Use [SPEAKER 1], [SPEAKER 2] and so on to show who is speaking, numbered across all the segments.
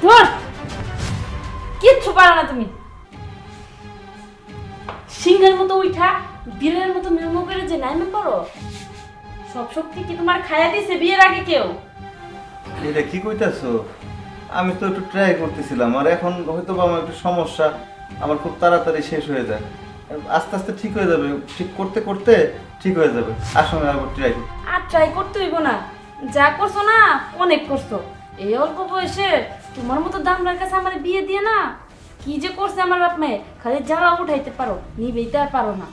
[SPEAKER 1] ধর, কিচ্ছু পারো না তুমি। সিংহের মতো উঠা বীরের মতো মেমো করে যে নাইমে পড়ো, সব শক্তি কি তোমার খায়া দিছে বিয়ের আগে কেউ?
[SPEAKER 2] এটা কি কইতাছো? আমি তো একটু ট্রাই করতেছিলাম, আর এখন হয়তো আমার একটু সমস্যা, আমার খুব তাড়াতাড়ি শেষ হয়ে যায়, আস্তে আস্তে ঠিক হয়ে যাবে, ঠিক করতে করতে ঠিক হয়ে যাবে। আসলে আবার ট্রাই
[SPEAKER 1] আর ট্রাই করতে হইব না, যা করছো না অনেক করছো। এই অল্প বয়সে তোমার মতো দামড়ার কাছে আমার বিয়ে দিয়ে না, কি যে করছে আমার বাপ মায়ে, খালি জ্বালা উঠাইতে পারো, নিবেইতে আর পারো না।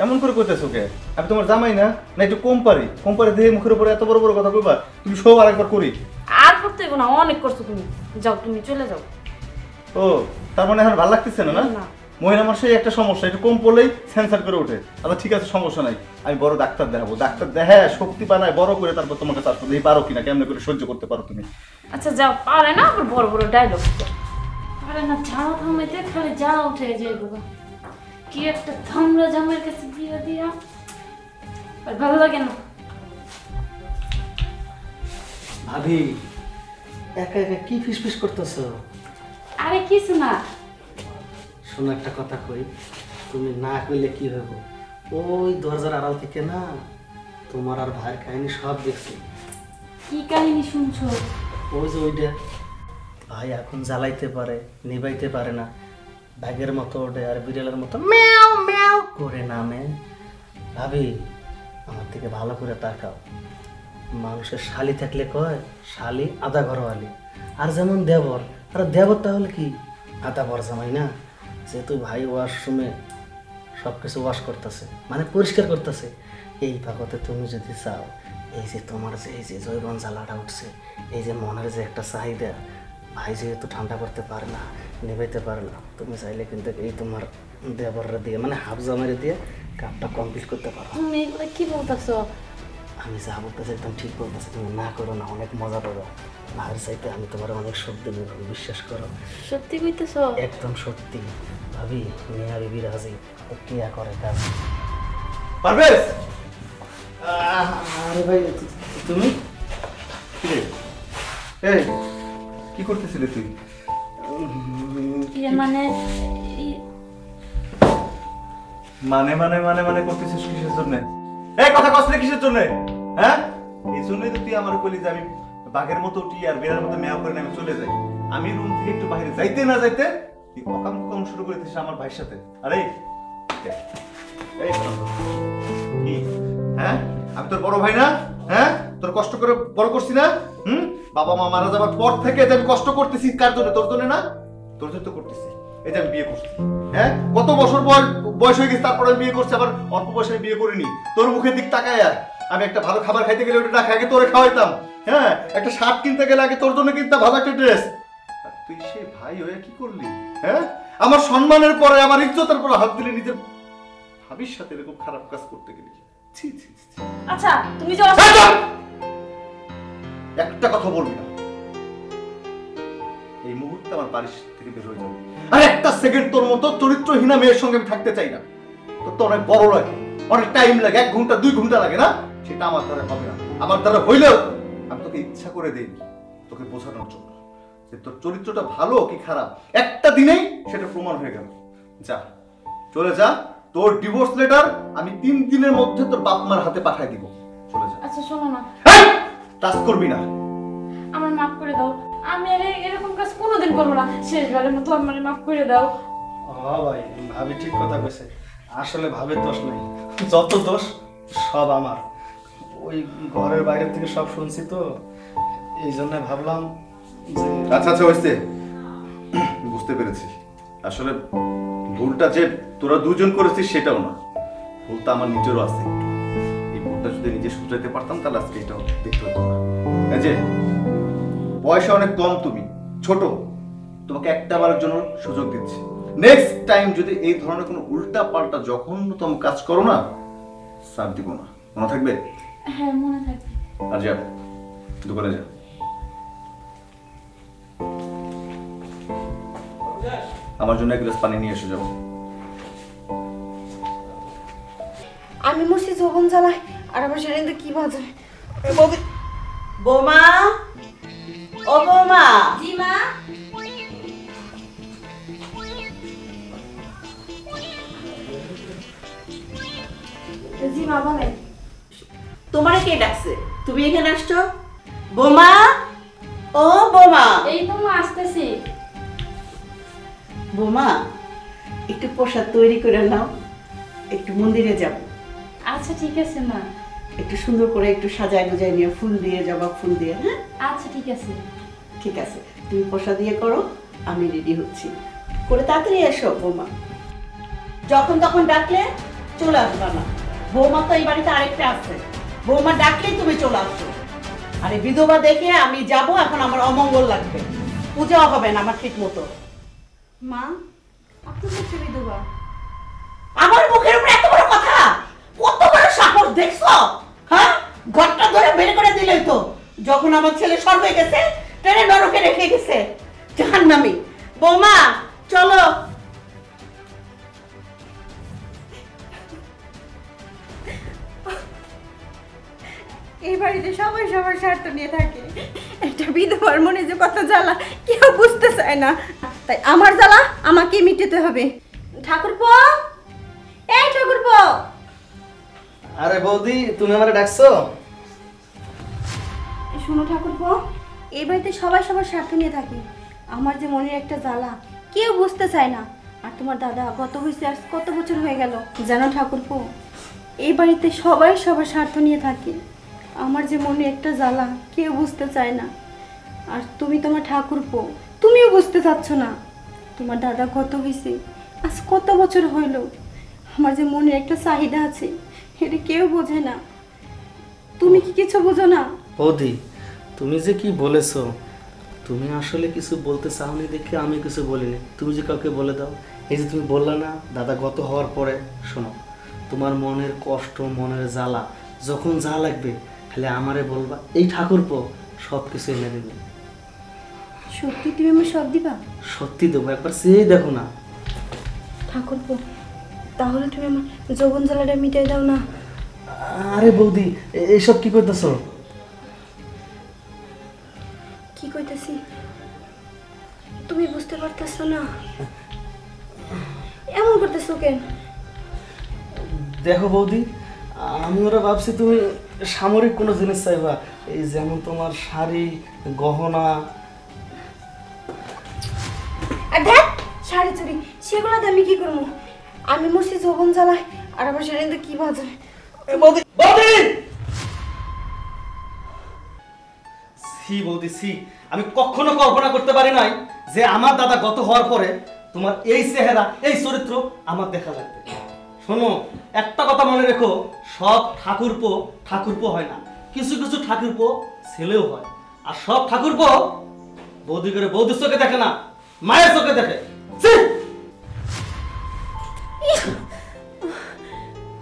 [SPEAKER 2] এমন করে কইতেছো কে? আমি তোমার জামাই না? না একটু কম পারি? কম পারি দেহে মুখের উপরে এত বড় বড় কথা কইবা? তুমি সব আরেকবার করি।
[SPEAKER 1] আর করতে হইব না, অনেক করছো তুমি। যাও, তুমি চলে যাও।
[SPEAKER 2] ও, তার মানে এখন ভালো লাগতেছে না? না মহিলা মানুষের একটা সমস্যা, একটু কম পড়লেই সেন্সার করে ওঠে। আচ্ছা ঠিক আছে, সমস্যা নাই, আমি বড় ডাক্তার দেখাবো, ডাক্তার দেখে শক্তি বানায় বড় করে তারপর তোমাকে চাষ করতে পারো কিনা, কেমনে করে সহ্য করতে পারো তুমি।
[SPEAKER 1] আচ্ছা যাও, পারে না আবার বড় বড় ডায়লগ পারে না, ঝাড়া থামাইতে খালি জ্বালা উঠে যায় বাবা। কি একটা ধামরা জামের কাছে বিয়ে দিয়া আর ভালো লাগে না।
[SPEAKER 3] ভাবি একা একা কি ফিসফিস করতেছ?
[SPEAKER 1] আরে কিছু না।
[SPEAKER 3] শোনো একটা কথা কই, তুমি না কইলে কি হইব? ওই দরজার আড়াল থেকে না তোমার আর ভাইয়ের কাহিনী সব দেখছি।
[SPEAKER 1] কি কাহিনী শুনছো?
[SPEAKER 3] ওই যে ওইটা, ভাই এখন জ্বালাইতে পারে নিবাইতে পারে না, ব্যাগের মতো ওঠে আর বিড়ালের মতো ম্যাও ম্যাও করে নামে। ভাবি আমার থেকে ভালো করে তাকাও, মানুষের শালি থাকলে কয় শালি আধা ঘরওয়ালি, আর যেমন দেবর, আর দেবর তাহলে কি আধা বর জামাই না? যেহেতু ভাই ওয়াশরুমে সব কিছু ওয়াশ করতেছে, মানে পরিষ্কার করতেছে, এই ভাগতে তুমি যদি চাও, এই যে তোমার যে এই যে জৈবন জ্বালাটা উঠছে, এই যে মনের যে একটা চাহিদা, ভাই যেহেতু ঠান্ডা করতে পারে না, নেবাইতে পারে না, তুমি চাইলে কিন্তু এই তোমার দেবররা দিয়ে মানে হাফ জামাইরে দিয়ে কাপটা কমপ্লিট করতে পারো।
[SPEAKER 1] তুমি এগুলো কি বলতেছো?
[SPEAKER 3] আমি যা বলতেছি একদম ঠিক বলতেছি, তুমি না করো না, অনেক মজা পাবো। ভাইয়ের চাইতে আমি তোমার অনেক শক্তি নেব, বিশ্বাস করো।
[SPEAKER 1] সত্যি কইতেছো?
[SPEAKER 3] একদম সত্যি ভাবি, মিয়া বিবি রাজি, ক্রিয়া করে কাজ।
[SPEAKER 2] পারবেশ,
[SPEAKER 3] আরে ভাই তুমি
[SPEAKER 2] এই কি করতেছিলি তুই?
[SPEAKER 1] মানে
[SPEAKER 2] মানে মানে মানে মানে করতেছিস কিসের জন্য? এই কথা কসলে কিসের জন্য? হ্যাঁ, এই জন্যই তো তুই আমার কইলি যে আমি বাঘের মতো উঠি আর বেড়ার মতো মেয়াও করে আমি চলে যাই। আমি রুম থেকে একটু বাইরে যাইতে না যাইতে তুই অকাম কম শুরু করে দিছিস আমার ভাইয়ের সাথে। আরে এই কি? হ্যাঁ, আমি তোর বড় ভাই না? হ্যাঁ, তোর কষ্ট করে বড় করছি না? বাবা মা মারা যাবার পর থেকে যে আমি কষ্ট করতেছি, কার জন্য? তোর জন্য না? তোর জন্য তো করতেছি। এই যে আমি বিয়ে করছি, হ্যাঁ, কত বছর বয়স হয়ে গেছে, তারপরে আমি বিয়ে করছি, আবার অল্প বয়সে আমি বিয়ে করিনি। তোর মুখের দিক তাকায়, আর আমি একটা ভালো খাবার খাইতে গেলে ওটা না খাই, আগে তোরে খাওয়াইতাম। হ্যাঁ, একটা শার্ট কিনতে গেলে আগে তোর জন্য কিনতাম ভালো একটা ড্রেস। তুই সে ভাই হয়ে কি করলি? হ্যাঁ, আমার সম্মানের পরে, আমার ইজ্জতের পরে হাত দিলে, নিজের ভাবির সাথে এরকম খারাপ কাজ করতে গেলি। ছি ছি ছি।
[SPEAKER 1] আচ্ছা তুমি যাও,
[SPEAKER 2] একটা কথা বলবি না, এই মুহূর্তে আমার বাড়ি থেকে বের হয়ে যাবে। আর একটা সেকেন্ড তোর মতো চরিত্রহীনা মেয়ের সঙ্গে আমি থাকতে চাই না। তোর তো অনেক বড় লাগে, অনেক টাইম লাগে, 1 ঘন্টা 2 ঘন্টা লাগে না? সেটা আমার দ্বারা হবে না। আমার দ্বারা হইলেও আমি তোকে ইচ্ছা করে দেইনি, তোকে বোঝানোর জন্য যে তোর চরিত্রটা ভালো কি খারাপ একটা দিনেই সেটা প্রমাণ হয়ে গেল। যা, চলে যা, তোর ডিভোর্স লেটার আমি 3 দিনের মধ্যে তোর বাপ মার হাতে পাঠিয়ে দিব। চলে যা।
[SPEAKER 1] আচ্ছা শোনো না,
[SPEAKER 2] টাচ করবি না।
[SPEAKER 1] আমার মাফ করে দাও, আমি আর এরকম কাজ কোনোদিন করবো না, শেষবারের মতো আমার মাফ করে দাও।
[SPEAKER 3] ভাই ভাবি ঠিক কথা কইছে, আসলে ভাবির দোষ নাই, যত দোষ সব আমার। ওই ঘরের বাইরে থেকে সব শুনছি তো, এই জন্য ভাবলাম যে
[SPEAKER 2] আচ্ছা আচ্ছা হয়েছে, বুঝতে পেরেছি। আসলে ভুলটা যে তোরা দুজন করেছিস সেটাও না, ভুলটা আমার নিজেরও আছে। এই ভুলটা যদি নিজে শুধরাইতে পারতাম তাহলে আজকে এটাও দেখতে হতো না। এই যে বয়সে অনেক কম, তুমি ছোট, তোমাকে একটা বারের জন্য সুযোগ দিচ্ছি। নেক্সট টাইম যদি এই ধরনের কোনো উল্টা পাল্টা জঘন্যতম কাজ করো না, সাথ দিব না, মনে থাকবে?
[SPEAKER 1] হ্যাঁ মনে থাকবে।
[SPEAKER 2] আর যা, দোকানে যা। আমার জন্য 1 গ্লাস পানি নিয়ে এসে যাবো।
[SPEAKER 4] আমি মরছি যখন জ্বালাই, আর আমার শরীরে কি বাজে।
[SPEAKER 5] বৌমা, ও বৌমা,
[SPEAKER 4] জি মা।
[SPEAKER 1] মা বলেন।
[SPEAKER 5] তোমারে কে ডাকছে? তুমি এখানে আসছো? বোমা, ও বোমা।
[SPEAKER 1] এই তো মা আসতেছি।
[SPEAKER 5] বোমা, একটু প্রসাদ তৈরি করে নাও, একটু মন্দিরে যাব।
[SPEAKER 1] আচ্ছা ঠিক আছে মা।
[SPEAKER 5] একটু সুন্দর করে একটু সাজায় গুজায় নিয়ে ফুল দিয়ে, জবা ফুল দিয়ে। হ্যাঁ
[SPEAKER 1] আচ্ছা ঠিক আছে।
[SPEAKER 5] ঠিক আছে, তুমি প্রসাদ দিয়ে করো, আমি রেডি হচ্ছি। করে তাড়াতাড়ি এসো বৌমা। যখন তখন ডাকলে চলে আসবা না। বৌমা তো এই বাড়িতে আরেকটা আছে, বৌমা ডাকলেই তুমি চলে আসো। আরে বিধবা দেখে আমি যাব, এখন আমার অমঙ্গল লাগবে, পূজা হবে না আমার ঠিক মতো।
[SPEAKER 1] মা আপনি তো বিধবা।
[SPEAKER 5] আমার মুখের উপরে এত বড় কথা, কত বড় সাহস দেখছো? হ্যাঁ, ঘরটা ধরে বের করে দিলেই তো। যখন আমার ছেলে সর হয়ে গেছে, ট্রেনে নরকে রেখে গেছে জাহান্নামী। বৌমা চলো।
[SPEAKER 4] এই বাড়িতে সবাই সবার স্বার্থ নিয়ে থাকে, একটা বিধবার মনে যে কত জ্বালা কেউ বুঝতে চায় না, তাই আমার জ্বালা আমাকে মিটাতে হবে। ঠাকুরপো, এই ঠাকুরপো।
[SPEAKER 3] আরে বৌদি, তুমি আমারে ডাকছো?
[SPEAKER 4] শোনো ঠাকুরপো, এই বাড়িতে সবাই সবার স্বার্থ নিয়ে থাকে, আমার যে মনের একটা জ্বালা কেউ বুঝতে চায় না। আর তোমার দাদা কত হয়েছে, আর কত বছর হয়ে গেল জানো ঠাকুরপো, এই বাড়িতে সবাই সবার স্বার্থ নিয়ে থাকে, আমার যে মনে একটা জ্বালা কেউ বুঝতে চায় না। আর তুমি তোমার ঠাকুরপো, তুমিও বুঝতে চাচ্ছ না, তোমার দাদা কত হয়েছে, আজ কত বছর হইল, আমার যে মনে একটা চাহিদা আছে এটা কেউ বোঝে না। তুমি কি কিছু বোঝো না?
[SPEAKER 3] বৌদি, তুমি যে কি বলেছো, তুমি আসলে কিছু বলতে চাওনি দেখে আমি কিছু বলিনি, তুমি যে কাউকে বলে দাও। এই যে তুমি বললা না দাদা গত হওয়ার পরে, শোনো, তোমার মনের কষ্ট, মনের জ্বালা যখন যা লাগবে খালি আমারে বলবা, এই ঠাকুরপো সব কিছু এনে দেবে।
[SPEAKER 4] সত্যি তুমি আমার সব দিবা?
[SPEAKER 3] সত্যি দেবো, একবার চেয়ে দেখো না।
[SPEAKER 4] ঠাকুরপো, তাহলে তুমি আমার যৌবন জ্বালাটা মিটাই দাও না।
[SPEAKER 3] আরে বৌদি, এইসব কি করতেছো?
[SPEAKER 4] কি কইতাছি তুমি বুঝতে পারতেছো না? এমন করতেছো কেন?
[SPEAKER 3] দেখো বৌদি, আমি ওরা ভাবছি তুমি সামরিক কোনো জিনিস চাইবা, এই যেমন তোমার শাড়ি, গহনা।
[SPEAKER 4] আর দেখ, শাড়ি চুড়ি সেগুলো দিয়ে আমি কি করবো? আমি মরছি যৌবন জ্বালায়, আর আমার শাড়িতে কি বাজে?
[SPEAKER 3] বৌদি, বৌদি! সি বৌদি সি, আমি কখনো কল্পনা করতে পারি নাই যে আমার দাদা গত হওয়ার পরে তোমার এই চেহারা, এই চরিত্র আমার দেখা লাগবে। শোনো, একটা কথা মনে রেখো, সব ঠাকুরপো ঠাকুরপো হয় না, কিছু কিছু ঠাকুরপো ছেলেও হয়। আর সব ঠাকুরপো বৌদি করে বৌদির চোখে দেখে না, মায়ের চোখে দেখে। ছি!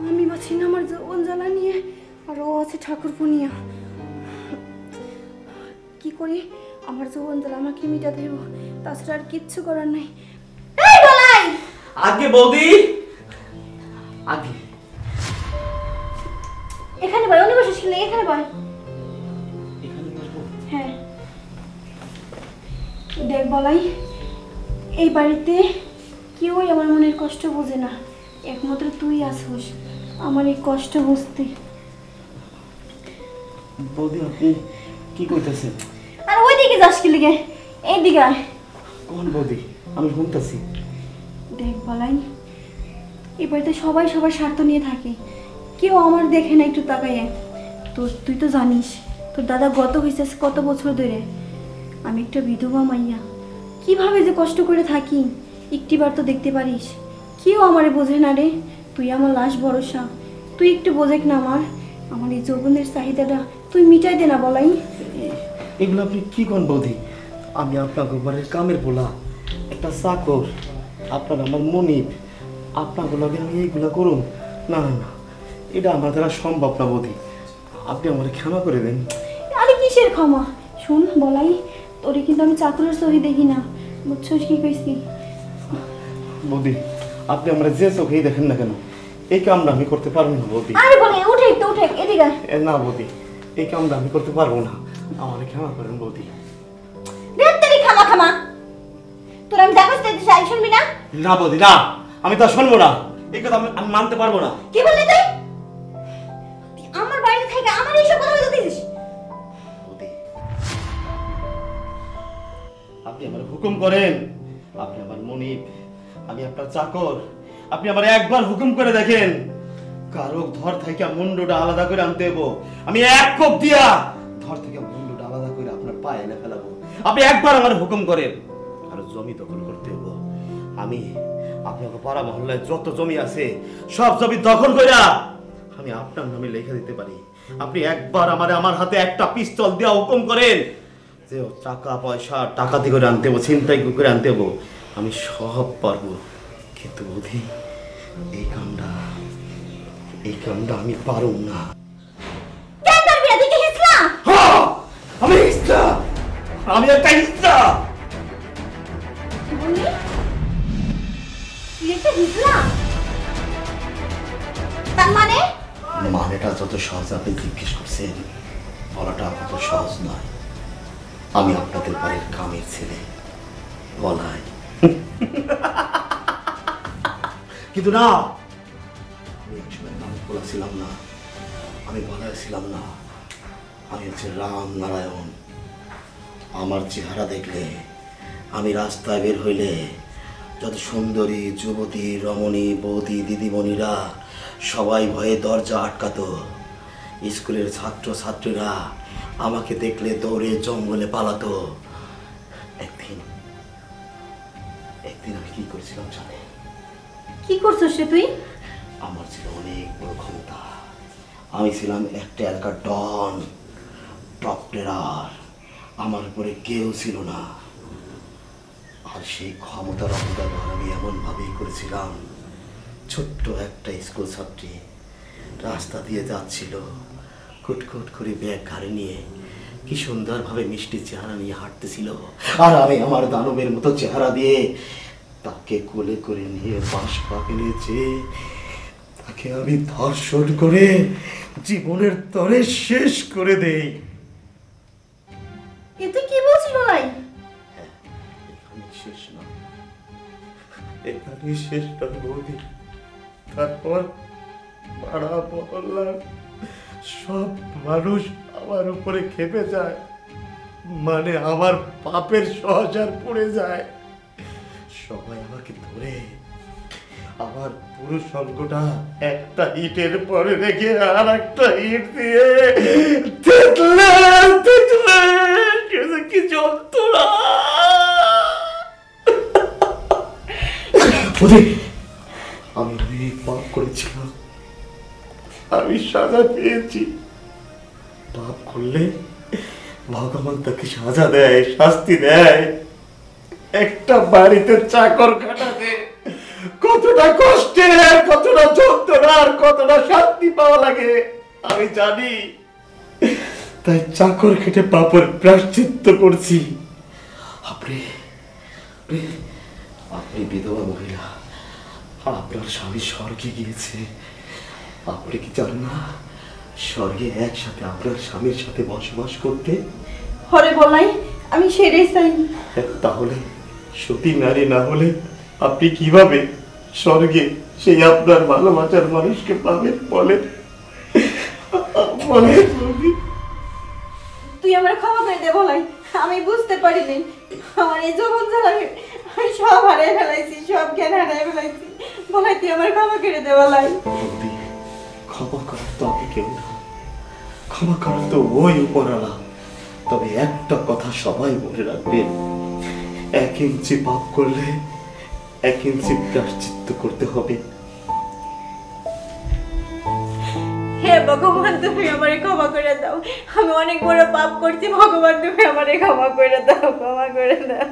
[SPEAKER 4] আমি বাঁচি না আমার যৌবন জ্বালা নিয়ে, আর ও আছে ঠাকুরপো নিয়ে। কি করি, আমার যৌবন জ্বালা আমাকে মিটাতে দেব, তাছাড়া আর কিচ্ছু করার নাই। এই বলাই
[SPEAKER 3] আগে বৌদি, আগে
[SPEAKER 4] এখানে বয়, অন্য বসে ছিল, এখানে বয়।
[SPEAKER 3] এখানে বসবো?
[SPEAKER 4] হ্যাঁ, দেখ বলাই, এই বাড়িতে কেউই আমার মনের কষ্ট বোঝে না, একমাত্র তুই আসিস আমার এই কষ্ট বুঝতে।
[SPEAKER 3] বৌদি, আপনি কি কইতেছেন?
[SPEAKER 4] আর ওইদিকে যাস কি লিগে, এইদিকে আয়।
[SPEAKER 3] কোন বৌদি? আমি শুনতেছি।
[SPEAKER 4] দেখ বলাই, এই বাড়িতে সবাই সবার স্বার্থ নিয়ে থাকে, কেউ আমার দেখে না একটু তাকাইয়ে। তুই তো জানিস তোর দাদা গত হয়েছে কত বছর ধরে, আমি একটা বিধবা মাইয়া, কিভাবে যে কষ্ট করে থাকি একটিবার তো দেখতে পারিস। কেউ আমারে বোঝে না রে, তুই আমার লাশ ভরসা, তুই একটু বোঝেক না আমার এই যৌবনের চাহিদাটা তুই মিটাই দে না বলাই।
[SPEAKER 3] এগুলো আপনি কি কোন বৌদি? আমি আপনাকে বাড়ির কামের বলা, একটা চাকর, আপনার আমার মনিব, আপনাকে লাগে আমি এইগুলা করুন? না না না, এটা আমার দ্বারা সম্ভব না বৌদি, আপনি আমার ক্ষমা করে দেন।
[SPEAKER 4] আরে কিসের ক্ষমা? শুন বলাই, তোরে কিন্তু আমি চাকরের চোখে দেখি না, বুঝছস কি কইছি?
[SPEAKER 3] বৌদি, আপনি আমার যে চোখেই দেখেন না কেন, এই কামটা আমি করতে পারবো না বৌদি।
[SPEAKER 4] আরে বলে উঠে তো উঠে, এদিকে আয়।
[SPEAKER 3] না বৌদি, এই কামটা আমি করতে পারবো না, আমার ক্ষমা করেন বৌদি।
[SPEAKER 4] রেত্তারি খামা খামা, তোর আমি দেখছ তুই শাড়ি শুনবি না?
[SPEAKER 3] না বৌদি না, আমি তা শুনবো না, এই কথা আমি মানতে পারবো না।
[SPEAKER 4] কি বললি তুই?
[SPEAKER 3] আমার হুকুম করেন। আপনি আমার মনিব, আমি আপনার চাকর। আপনি আমার একবার হুকুম করে দেখেন, কারো ধর থেকে মুন্ডুটা আলাদা করে আনতে হবো। আমি এক কোপ দিয়া ধর থেকে মুন্ডুটা আলাদা করে আপনার পায়ে এনে ফেলাবো। আপনি একবার আমার হুকুম করেন। আর জমি দখল করতে হবো। আমি আপনাকে পাড়া মহল্লায় যত জমি আছে সব জমি দখল কইরা আমি আপনার নামে লেখা দিতে পারি। আপনি একবার আমার হাতে একটা পিস্তল দিয়া হুকুম করেন যে টাকা পয়সা টাকাতি করে আনতে হবো, ছিনতাই করে আনতে হবো, আমি সব পারবো। কিন্তু বুঝি এই কামটা আমি পারুম না। আমি হিজড়া, আমি একটা হিজড়া। মানেটা যত সহজ আপনি জিজ্ঞেস করছেন, বলাটা অত সহজ নয়। আমি আপনাদের বাড়ির কামের ছেলে বলাই। কিন্তু না, আমি একসময় নাম বলেছিলাম না, আমি বলেছিলাম না। আমি হচ্ছে রাম নারায়ণ। আমার চেহারা দেখলে, আমি রাস্তায় বের হইলে যত সুন্দরী যুবতী রমণী বৌদি দিদিমণিরা সবাই ভয়ে দরজা আটকাতো। স্কুলের ছাত্র ছাত্রীরা আমাকে দেখলে দৌড়ে জঙ্গলে পালাতো। একদিন আমি কি করেছিলাম জানেন?
[SPEAKER 4] কি করছো সে তুই?
[SPEAKER 3] আমার ছিল অনেক বড় ক্ষমতা। আমি ছিলাম একটা এলাকার ডন, টপ টেরার। আমার উপরে কেউ ছিল না। আর সেই ক্ষমতার অপব্যবহার আমি এমন ভাবেই করেছিলাম, ছোট্ট একটা স্কুল ছাত্রী রাস্তা দিয়ে যাচ্ছিল, কুটকুট করে ব্যাগ ঘাড়ে নিয়ে কি সুন্দরভাবে মিষ্টি চেহারা নিয়ে হাঁটতেছিল। আর আমি আমার দানবের মতো চেহারা দিয়ে তাকে কোলে করে নিয়ে বাস পাকে নিয়েছে। তাকে আমি ধর্ষণ করে জীবনের তরে শেষ করে দেই।
[SPEAKER 4] এতে কি বলছিল নাই?
[SPEAKER 3] শেষ না, এখানেই শেষ না বৌদি। তারপর পাড়া মহল্লার সব মানুষ আমার উপরে খেপে যায়, মানে আমার পাপের সহজার পড়ে যায়। সবাই আমাকে ধরে আমার পুরো সঙ্গটা একটা ইটের পরে রেখে আর একটা ইট দিয়ে কি যন্ত্রণা। আমি অনেক পাপ করেছিলাম, আমি সাজা পেয়েছি। পাপ করলে ভগবান তাকে সাজা দেয়, শাস্তি দেয়। একটা বাড়িতে চাকর খাটাতে কতটা কষ্টের, কতটা যন্ত্রণার, কতটা শান্তি পাওয়া লাগে আমি জানি। তাই চাকর খেটে পাপের প্রায়শ্চিত্ত করছি। আপনি বিধবা মহিলা, আপনার স্বামী স্বর্গে গিয়েছে। আপনি কি জানেন না স্বর্গে একসাথে আপনার স্বামীর সাথে বসবাস করতে?
[SPEAKER 4] হরে বলাই, আমি সেটাই চাই।
[SPEAKER 3] তাহলে সতী নারী না হলে আপনি কিভাবে স্বর্গে সেই আপনার ভালোবাসার মানুষকে পাবেন বলেন?
[SPEAKER 4] তুই আমার ক্ষমা করে দে বলাই। আমি বুঝতে পারিনি, আমার এই যৌবন জ্বালাকে আমি সব হারিয়ে ফেলাইছি, সব জ্ঞান হারিয়ে ফেলাইছি। বলাই তুই আমার ক্ষমা করে দে বলাই।
[SPEAKER 3] ক্ষমা করার তো আমি কেউ না, ক্ষমা করার তো ওই উপরওয়ালা। তবে একটা কথা সবাই মনে রাখবেন, 1 ইঞ্চি পাপ করলে 1 ইঞ্চি প্রায়শ্চিত্ত করতে হবে।
[SPEAKER 4] হে ভগবান, তুমি আমারে ক্ষমা করে দাও। আমি অনেক বড় পাপ করছি, ভগবান তুমি আমারে ক্ষমা করে দাও, ক্ষমা করে দাও।